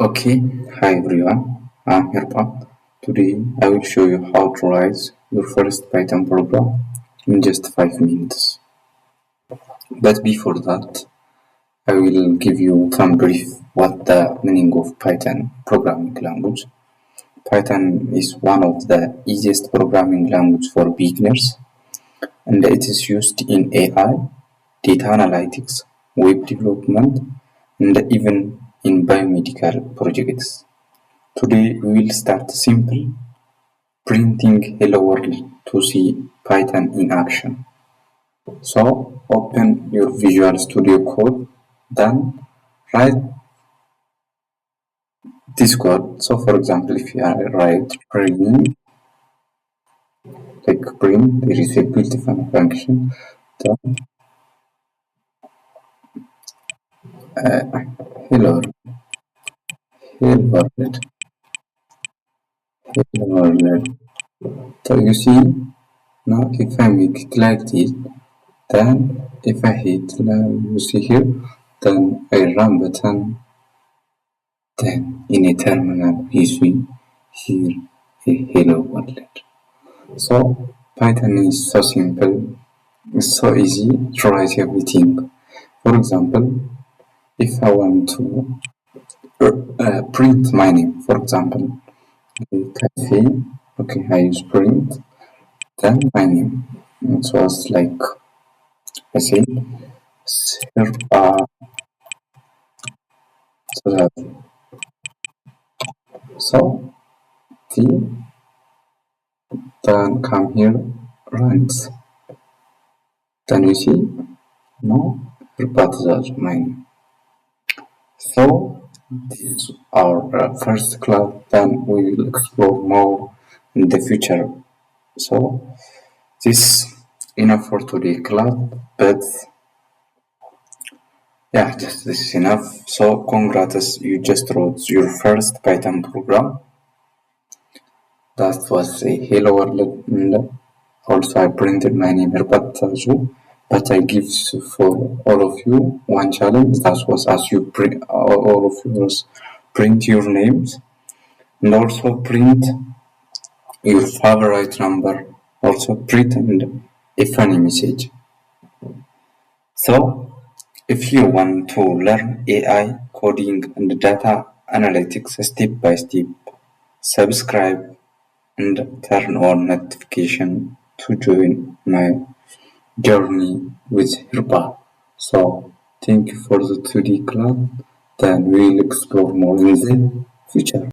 Okay, hi everyone, I'm Hirpa. Today I will show you how to write your first Python program in just 5 minutes. But before that, I will give you some brief what the meaning of Python programming language. Python is one of the easiest programming language for beginners and it is used in AI, data analytics, web development and even in biomedical projects. Today we will start simple, printing hello world to see Python in action. So open your Visual Studio Code, then write this code. So for example, if you write print, like print, there is a built-in function. Then hello, hello world, hello world. So you see now if I make it like this, then if I hit, you see here, then I run button. Then in a terminal we see here a hello world. So Python is so simple, it's so easy to write everything. For example, if I want to print my name, for example, cafe, okay, I use print, then my name. It was like I say, Hirpa, so that so the then come here runs. Then you see no Hirpa is my name. So this is our first class, then we will explore more in the future. So this enough for today class, but yeah, this is enough. So congrats, you just wrote your first Python program. That was a hello world, and also I printed my name here, but I give for all of you one challenge. That was as you print all of yours print your names and also print your favorite number, also print and a funny message. So if you want to learn AI, coding and data analytics step by step, subscribe and turn on notification to join my journey with Hirpa. So thank you for the 2D class, then we'll explore more in the future.